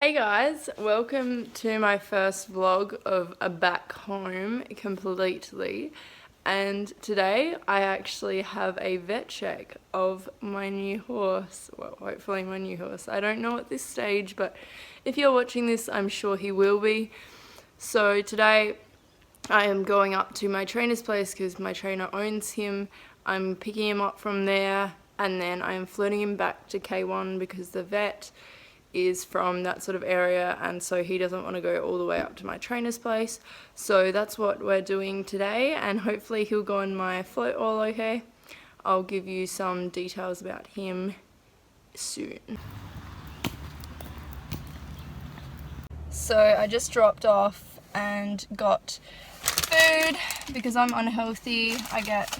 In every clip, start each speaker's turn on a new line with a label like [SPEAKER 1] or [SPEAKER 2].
[SPEAKER 1] Hey guys, welcome to my first vlog of a back home completely, and today I actually have a vet check of my new horse. Well, hopefully my new horse. I don't know at this stage, but if you're watching this I'm sure he will be. So today I am going up to my trainer's place because my trainer owns him. I'm picking him up from there and then I am floating him back to K1 because the vet is from that sort of area and so he doesn't want to go all the way up to my trainer's place. So that's what we're doing today and hopefully he'll go on my float all okay. I'll give you some details about him soon. So I just dropped off and got food because I'm unhealthy. I get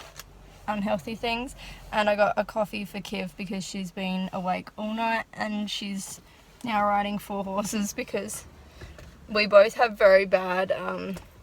[SPEAKER 1] unhealthy things, and I got a coffee for Kiv because she's been awake all night and she's now riding 4 horses because we both have very bad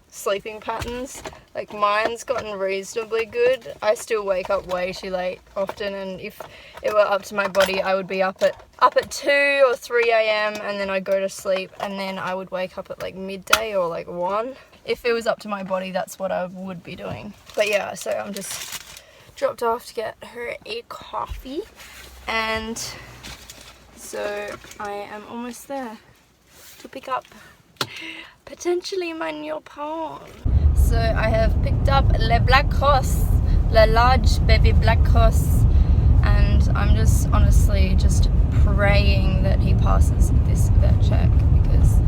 [SPEAKER 1] sleeping patterns. Like mine's gotten reasonably good. I still wake up way too late often, and if it were up to my body I would be up at 2 or 3 a.m. and then I'd go to sleep and then I would wake up at like midday or like 1. If it was up to my body that's what I would be doing. But yeah, so I'm just dropped off to get her a coffee and so I am almost there to pick up potentially my new pond. So I have picked up Le Black Horse, Le Large Baby Black Horse, and I'm just honestly just praying that he passes this vet check because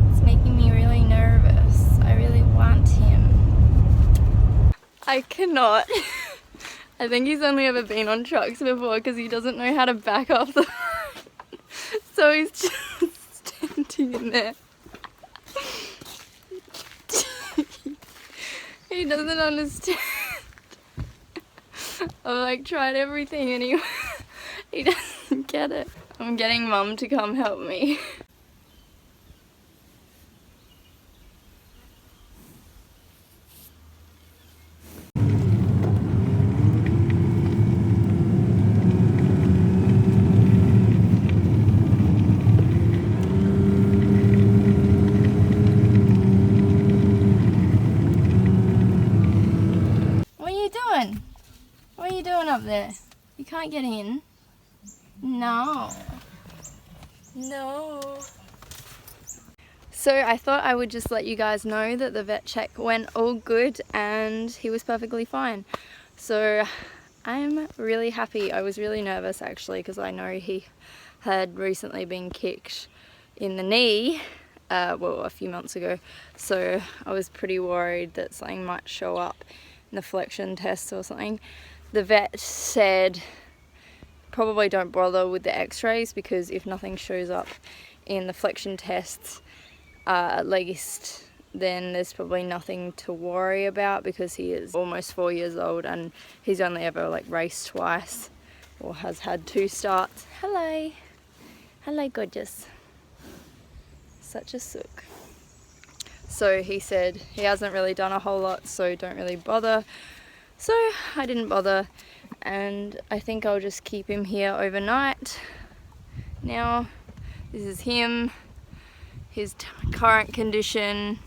[SPEAKER 1] it's making me really nervous. I really want him. I cannot. I think he's only ever been on trucks before because he doesn't know how to back off the so he's just standing in there. He doesn't understand. I've like tried everything and he doesn't get it. I'm getting Mum to come help me. What are you doing up there? You can't get in. No. No. So I thought I would just let you guys know that the vet check went all good and he was perfectly fine. So I'm really happy. I was really nervous actually because I know he had recently been kicked in the knee, well, a few months ago. So I was pretty worried that something might show up in the flexion test or something. The vet said probably don't bother with the x-rays because if nothing shows up in the flexion tests at least, then there's probably nothing to worry about because he is almost 4 years old and he's only ever like raced twice or has had 2 starts. Hello. Hello gorgeous. Such a sook. So he said he hasn't really done a whole lot, so don't really bother. So I didn't bother and I think I'll just keep him here overnight. Now this is him, his current condition,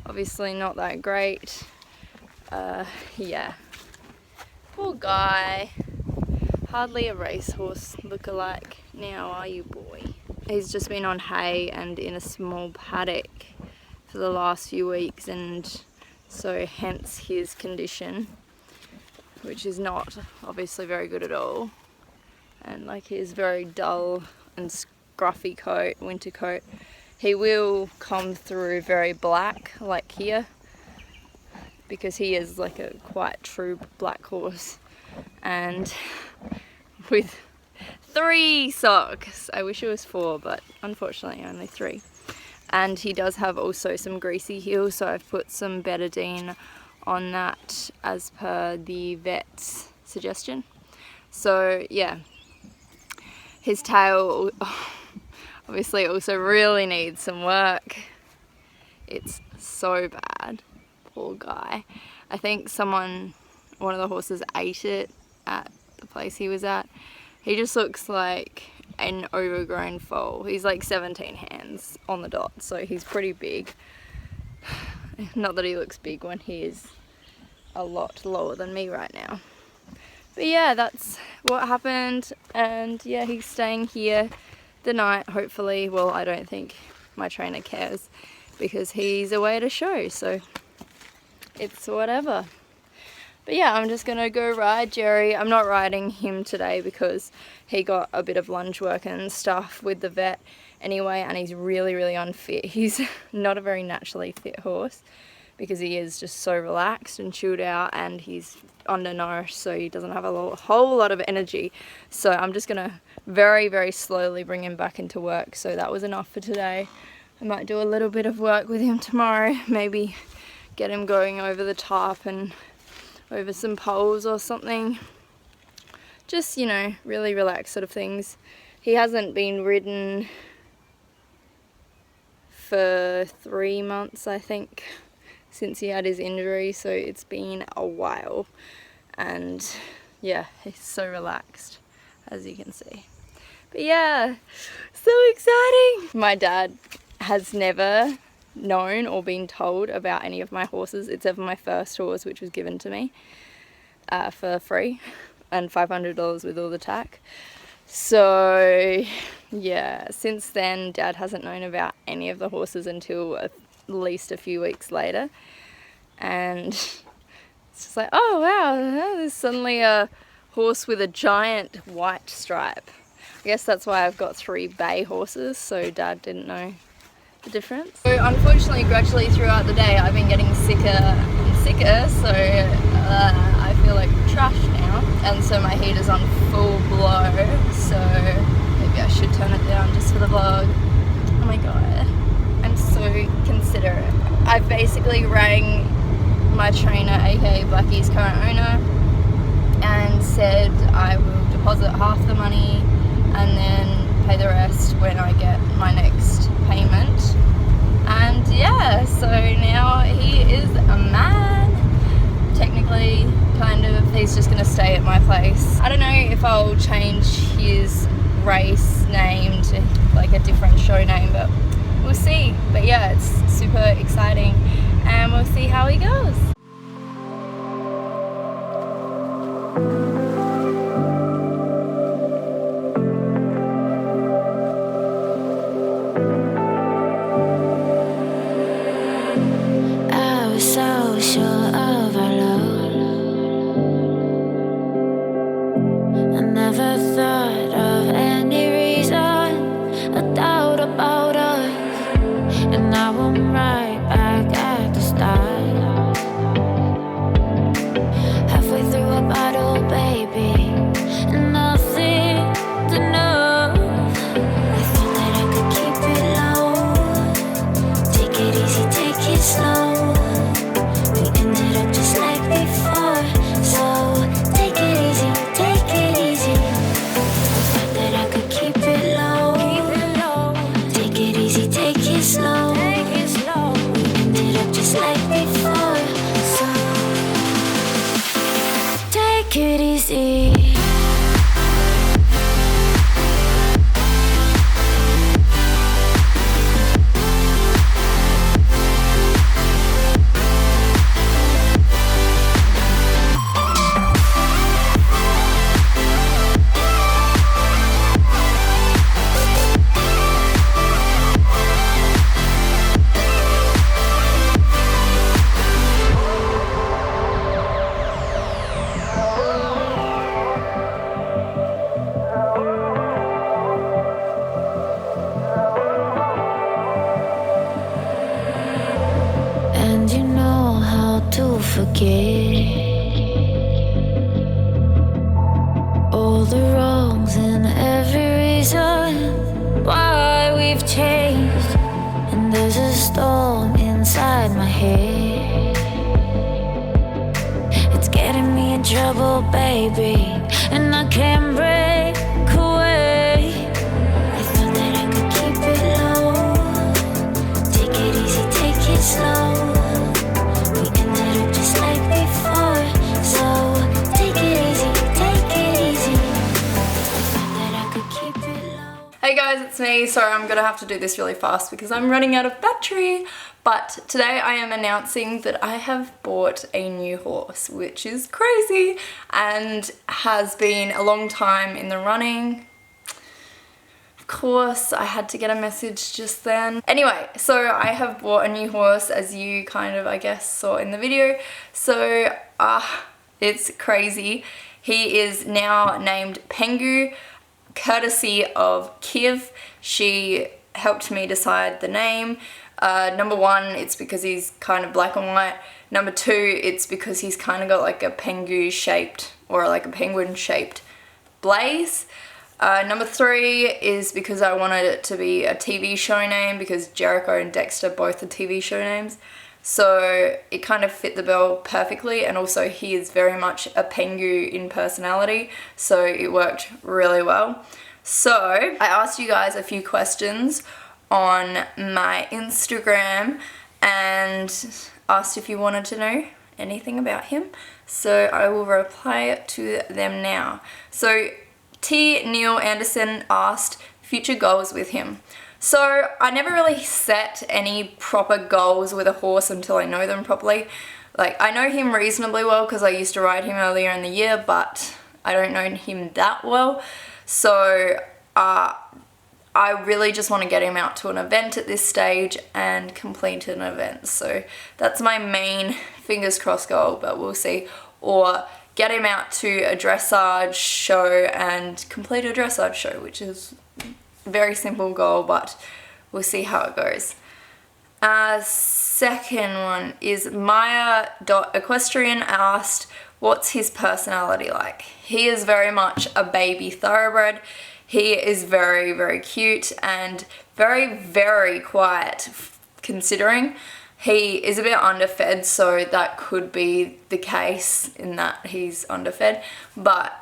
[SPEAKER 1] obviously not that great. Yeah, poor guy, hardly a racehorse lookalike now, are you boy? He's just been on hay and in a small paddock for the last few weeks, and so hence his condition, which is not obviously very good at all. And like his very dull and scruffy coat, winter coat, he will come through very black like here because he is like a quite true black horse, and with 3 socks. I wish it was 4, but unfortunately only 3. And he does have also some greasy heels, so I've put some betadine on that as per the vet's suggestion. So yeah, his tail obviously also really needs some work. It's so bad, poor guy. I think one of the horses ate it at the place he was at. He just looks like an overgrown foal. He's like 17 hands on the dot, so he's pretty big. Not that he looks big when he is a lot lower than me right now. But yeah, that's what happened, and yeah, he's staying here the night, hopefully. Well, I don't think my trainer cares because he's away at a show, so it's whatever. But yeah, I'm just gonna go ride Jerry. I'm not riding him today because he got a bit of lunge work and stuff with the vet anyway, and he's really unfit. He's not a very naturally fit horse because he is just so relaxed and chilled out, and he's undernourished, so he doesn't have a whole lot of energy. So I'm just gonna very slowly bring him back into work. So that was enough for today. I might do a little bit of work with him tomorrow, maybe get him going over the top and over some poles or something. Just, you know, really relaxed sort of things. He hasn't been ridden for 3 months, I think, since he had his injury, so it's been a while. And yeah, he's so relaxed, as you can see. But yeah, so exciting! My dad has never known or been told about any of my horses except for my first horse, which was given to me for free, and $500 with all the tack. So yeah, since then Dad hasn't known about any of the horses until at least a few weeks later, and it's just like, oh wow, there's suddenly a horse with a giant white stripe. I guess that's why I've got 3 bay horses, so Dad didn't know the difference. So unfortunately, gradually throughout the day I've been getting sicker and sicker, so I feel like trash now, and so my heater's on full blow, so maybe I should turn it down just for the vlog. Oh my god, I'm so considerate. I basically rang my trainer, aka Blackie's current owner, and said I will deposit half the money and then pay the rest when I get my next payment. And yeah, so now he is a man, technically, kind of. He's just gonna stay at my place. I don't know if I'll change his race name to like a different show name, but we'll see. But yeah, it's super exciting, and we'll see how he goes.
[SPEAKER 2] All the wrongs and every reason why we've changed. And there's a storm inside my head. It's getting me in trouble, baby, and I can't break away. I thought that I could keep it low. Take it easy, take it slow. We ended up just like before, so take it easy, take it easy. I thought that I could keep it low.
[SPEAKER 1] sorry, I'm gonna have to do this really fast because I'm running out of battery. But today I am announcing that I have bought a new horse, which is crazy and has been a long time in the running. Of course, I had to get a message just then. Anyway, so I have bought a new horse, as you kind of, I guess, saw in the video. So, it's crazy. He is now named Pengu, courtesy of Kiv. She helped me decide the name. Number one, it's because he's kind of black and white. Number two, it's because he's kind of got like a Pengu shaped, or like a penguin shaped blaze. Number three is because I wanted it to be a TV show name, because Jericho and Dexter both are TV show names. So it kind of fit the bill perfectly, and also he is very much a Pengu in personality, so it worked really well. So I asked you guys a few questions on my Instagram and asked if you wanted to know anything about him, so I will reply to them now. So T. Neil Anderson asked future goals with him. So I never really set any proper goals with a horse until I know them properly. Like, I know him reasonably well because I used to ride him earlier in the year, but I don't know him that well. So I really just want to get him out to an event at this stage and complete an event. So that's my main fingers crossed goal, but we'll see. Or get him out to a dressage show and complete a dressage show, which is a very simple goal, but we'll see how it goes. Second one is Maya.equestrian asked, what's his personality like? He is very much a baby thoroughbred. He is very, very cute and very, very quiet, considering. He is a bit underfed, so that could be the case in that he's underfed, but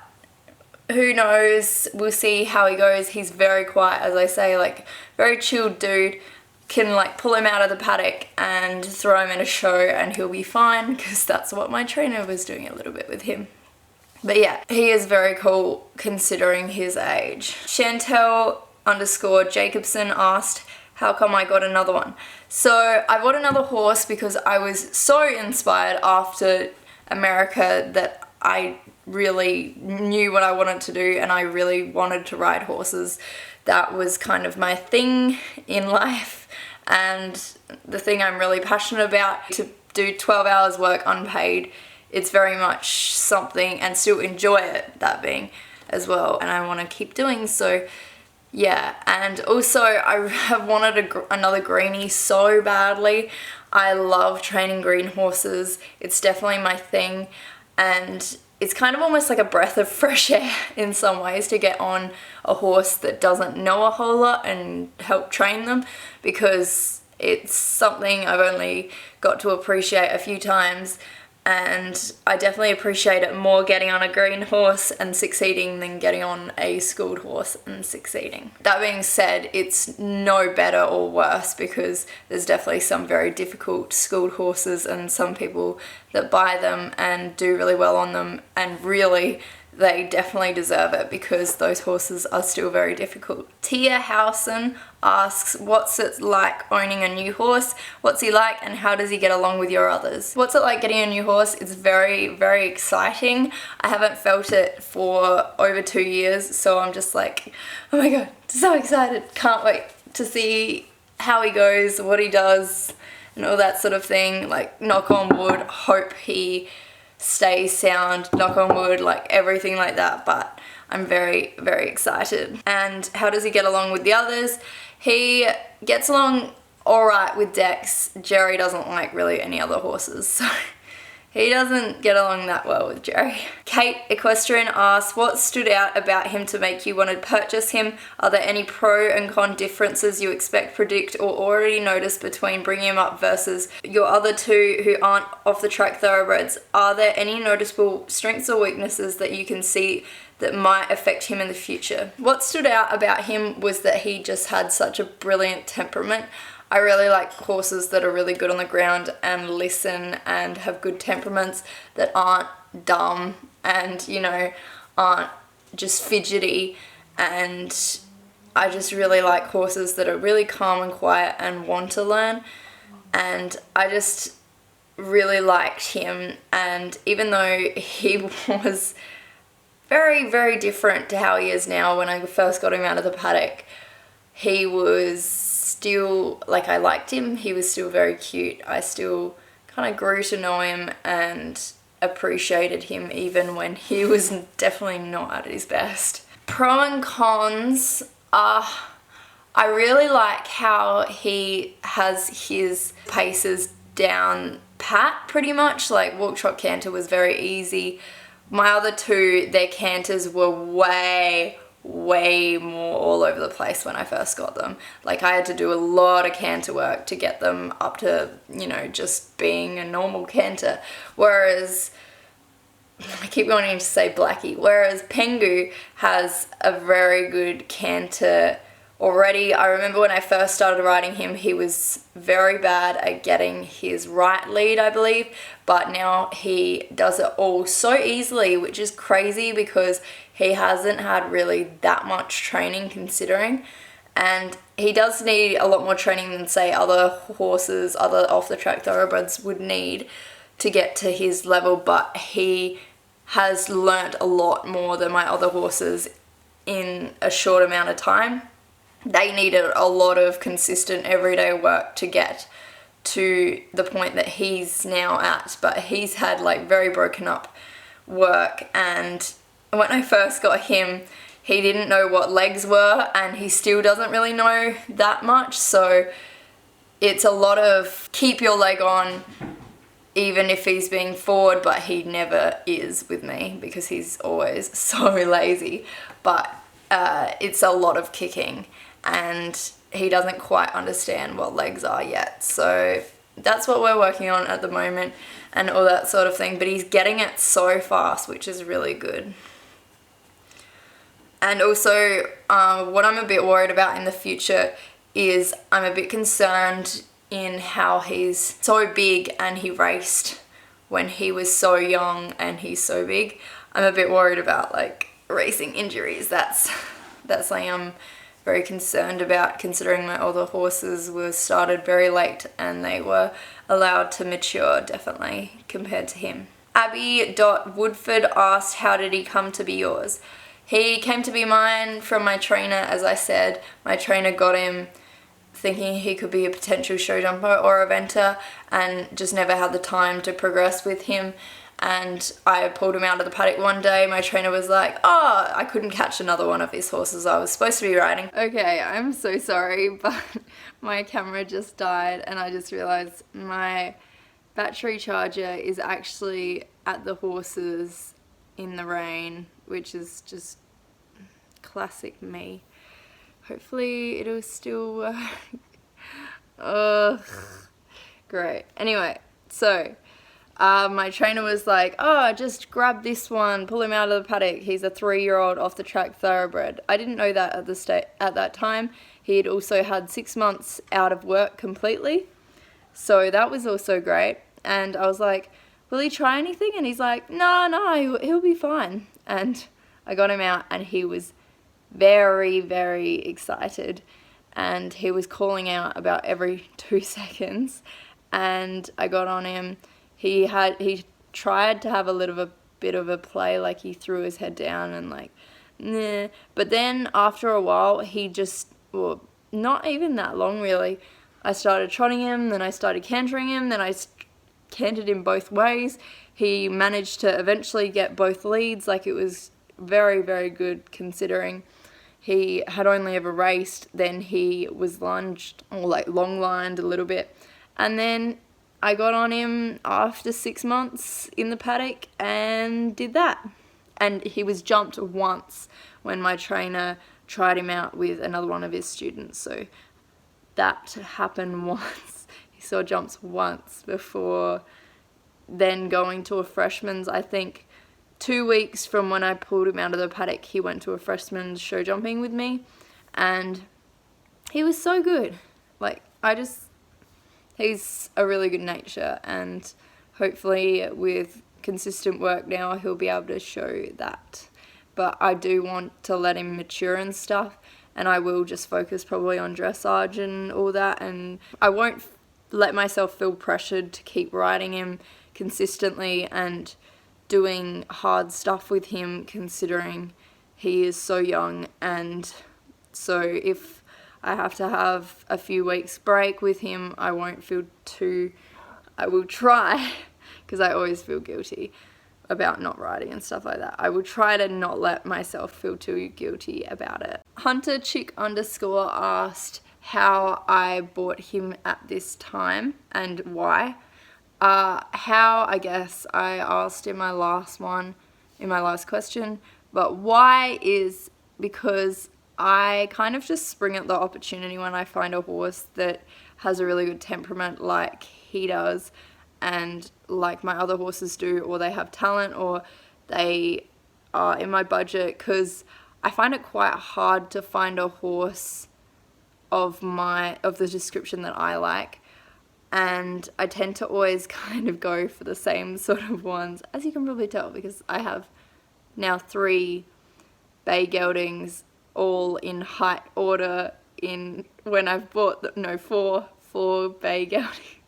[SPEAKER 1] who knows, we'll see how he goes. He's very quiet, as I say, like very chilled dude. Can like pull him out of the paddock and throw him in a show and he'll be fine, because that's what my trainer was doing a little bit with him. But yeah, he is very cool considering his age. Chantel_Jacobson asked, how come I got another one? So I bought another horse because I was so inspired after America that I really knew what I wanted to do, and I really wanted to ride horses. That was kind of my thing in life, and the thing I'm really passionate about. To do 12 hours work unpaid, it's very much something, and still enjoy it, that being as well, and I want to keep doing so. Yeah, and also I have wanted another greenie so badly. I love training green horses. It's definitely my thing, and it's kind of almost like a breath of fresh air in some ways to get on a horse that doesn't know a whole lot and help train them, because it's something I've only got to appreciate a few times, and I definitely appreciate it more getting on a green horse and succeeding than getting on a schooled horse and succeeding. That being said, it's no better or worse, because there's definitely some very difficult schooled horses and some people that buy them and do really well on them, and really they definitely deserve it, because those horses are still very difficult. Tia Howson asks, what's it like owning a new horse? What's he like, and how does he get along with your others? What's it like getting a new horse? It's very, very exciting. I haven't felt it for over 2 years, so I'm just like, oh my god, so excited. Can't wait to see how he goes, what he does, and all that sort of thing. Like, knock on wood, hope he stays sound, knock on wood, like everything like that, but I'm very, very excited. And how does he get along with the others? He gets along alright with Dex. Jerry doesn't like really any other horses, so he doesn't get along that well with Jerry. Kate Equestrian asks, what stood out about him to make you want to purchase him? Are there any pro and con differences you expect, predict, or already notice between bringing him up versus your other two who aren't off the track thoroughbreds? Are there any noticeable strengths or weaknesses that you can see that might affect him in the future? What stood out about him was that he just had such a brilliant temperament. I really like horses that are really good on the ground and listen and have good temperaments, that aren't dumb and, you know, aren't just fidgety and I just really like horses that are really calm and quiet and want to learn, and I just really liked him. And even though he was very, very different to how he is now, when I first got him out of the paddock, he was still, like, I liked him. He was still very cute. I still kind of grew to know him and appreciated him even when he was definitely not at his best. Pro and cons are, I really like how he has his paces down pat pretty much. Like, walk, trot, canter was very easy. My other two, their canters were way more all over the place when I first got them. Like, I had to do a lot of canter work to get them up to, you know, just being a normal canter. Whereas, I keep wanting to say Blackie, whereas Pengu has a very good canter already. I remember when I first started riding him, he was very bad at getting his right lead, I believe, but now he does it all so easily, which is crazy because he hasn't had really that much training considering, and he does need a lot more training than, say, other horses, other off-the-track thoroughbreds would need to get to his level, but he has learnt a lot more than my other horses in a short amount of time. They needed a lot of consistent everyday work to get to the point that he's now at, but he's had like very broken up work. And when I first got him, he didn't know what legs were, and he still doesn't really know that much, so it's a lot of keep your leg on even if he's being forward, but he never is with me because he's always so lazy. But it's a lot of kicking, and he doesn't quite understand what legs are yet. So that's what we're working on at the moment and all that sort of thing. But he's getting it so fast, which is really good. And also, what I'm a bit worried about in the future is I'm a bit concerned in how he's so big and he raced when he was so young and he's so big. I'm a bit worried about like racing injuries. That's something I'm very concerned about, considering my older horses were started very late and they were allowed to mature definitely compared to him. Abby.Woodford asked, how did he come to be yours? He came to be mine from my trainer, as I said. My trainer got him thinking he could be a potential show jumper or eventer and just never had the time to progress with him. And I pulled him out of the paddock one day. My trainer was like, oh, I couldn't catch another one of his horses I was supposed to be riding. Okay, I'm so sorry, but my camera just died and I just realized my battery charger is actually at the horses in the rain, which is just classic me. Hopefully it'll still work. Ugh. Great. Anyway, so my trainer was like, oh, just grab this one, pull him out of the paddock. He's a 3-year-old off-the-track thoroughbred. I didn't know that at that time. He had also had 6 months out of work completely. So that was also great. And I was like, will he try anything? And he's like, no, he'll be fine. And I got him out and he was very, very excited. And he was calling out about every 2 seconds. And I got on him. He tried to have a bit of a play, like he threw his head down and like, nah. But then after a while, he just, well, not even that long really, I started trotting him, then I started cantering him, then I cantered him both ways. He managed to eventually get both leads, like it was very, very good considering he had only ever raced. Then he was lunged, or like long lined a little bit. And then I got on him after 6 months in the paddock and did that. And he was jumped once when my trainer tried him out with another one of his students. So that happened once. He saw jumps once before then going to a freshman's. I think 2 weeks from when I pulled him out of the paddock, he went to a freshman's show jumping with me. And he was so good. Like, he's a really good nature, and hopefully with consistent work now he'll be able to show that. But I do want to let him mature and stuff, and I will just focus probably on dressage and all that, and I won't let myself feel pressured to keep riding him consistently and doing hard stuff with him, considering he is so young. And so if I have to have a few weeks break with him, I won't feel too, I will try, because I always feel guilty about not riding and stuff like that. I will try to not let myself feel too guilty about it. Hunter Chick __ asked how I bought him at this time and why. How, I guess I asked in my last question, but why is because I kind of just spring at the opportunity when I find a horse that has a really good temperament like he does, and like my other horses do, or they have talent, or they are in my budget, because I find it quite hard to find a horse of the description that I like, and I tend to always kind of go for the same sort of ones, as you can probably tell, because I have now 3 bay geldings all in height order when I've bought 4 bay geldings.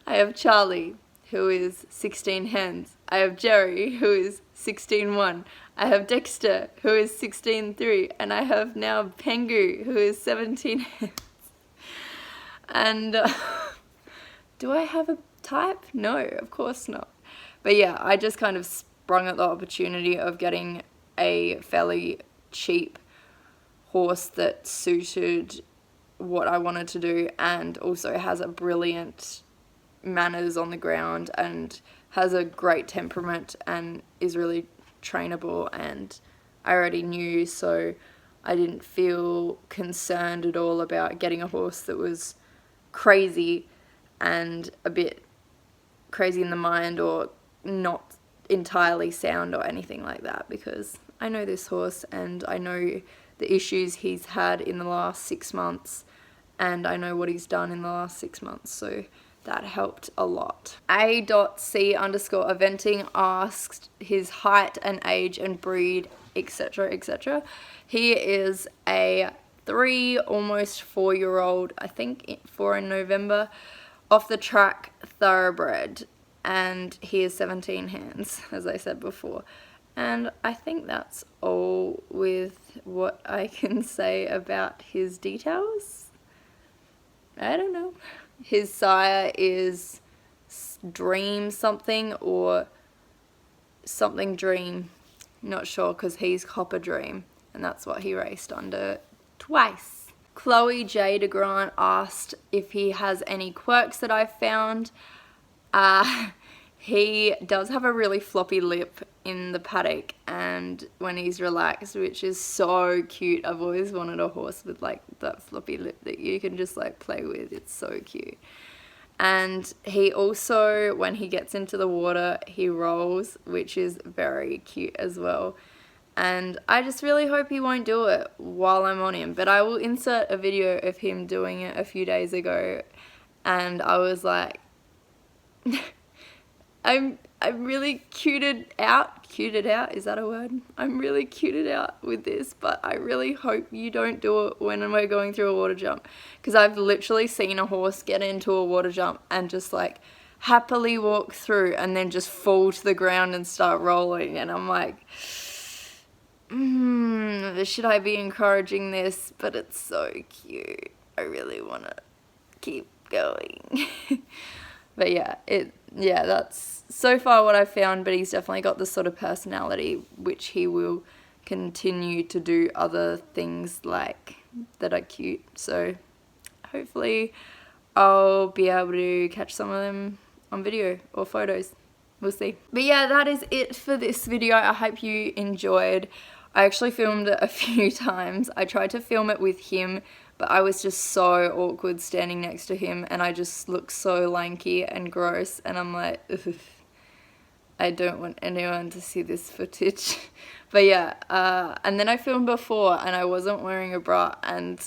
[SPEAKER 1] I have Charlie, who is 16 hens. I have Jerry, who is 16.1. I have Dexter, who is 16.3. And I have now Pengu, who is 17 hens. And do I have a type? No, of course not. But yeah, I just kind of sprung at the opportunity of getting a fairly cheap horse that suited what I wanted to do, and also has a brilliant manners on the ground and has a great temperament and is really trainable, and I already knew, so I didn't feel concerned at all about getting a horse that was crazy and a bit crazy in the mind or not entirely sound or anything like that, because I know this horse and I know the issues he's had in the last 6 months, and I know what he's done in the last 6 months, so that helped a lot. A.C _ eventing asked his height and age and breed, etc, etc. He is a 3, almost 4-year-old, I think 4 in November, off the track thoroughbred, and he is 17 hands, as I said before. And I think that's all with what I can say about his details. I don't know. His sire is Dream something or something Dream. Not sure, because he's Copper Dream, and that's what he raced under twice. Chloe J. DeGrant asked if he has any quirks that I've found. He does have a really floppy lip in the paddock and when he's relaxed, which is so cute. I've always wanted a horse with like that floppy lip that you can just like play with. It's so cute. And he also, when he gets into the water, he rolls, which is very cute as well. And I just really hope he won't do it while I'm on him. But I will insert a video of him doing it a few days ago, and I was like, I'm really cuted out, is that a word? I'm really cuted out with this, but I really hope you don't do it when we're going through a water jump, because I've literally seen a horse get into a water jump and just like happily walk through and then just fall to the ground and start rolling, and I'm like, should I be encouraging this? But it's so cute. I really want to keep going. But yeah, that's so far what I've found, but he's definitely got the sort of personality which he will continue to do other things like that are cute. So hopefully I'll be able to catch some of them on video or photos. We'll see. But yeah, that is it for this video. I hope you enjoyed. I actually filmed it a few times. I tried to film it with him, but I was just so awkward standing next to him, and I just look so lanky and gross, and I'm like, ugh, I don't want anyone to see this footage. But yeah, and then I filmed before and I wasn't wearing a bra, and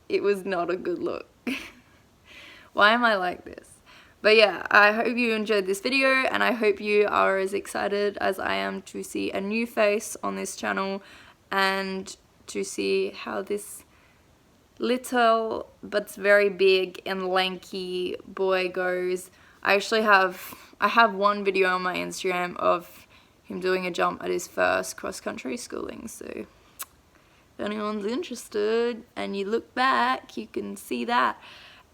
[SPEAKER 1] it was not a good look. Why am I like this? But yeah, I hope you enjoyed this video, and I hope you are as excited as I am to see a new face on this channel and to see how this little but very big and lanky boy goes. I have one video on my Instagram of him doing a jump at his first cross-country schooling, so if anyone's interested and you look back, you can see that.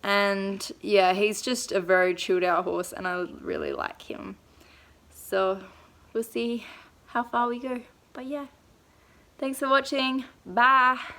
[SPEAKER 1] And yeah, he's just a very chilled out horse and I really like him. So we'll see how far we go. But yeah, thanks for watching. Bye.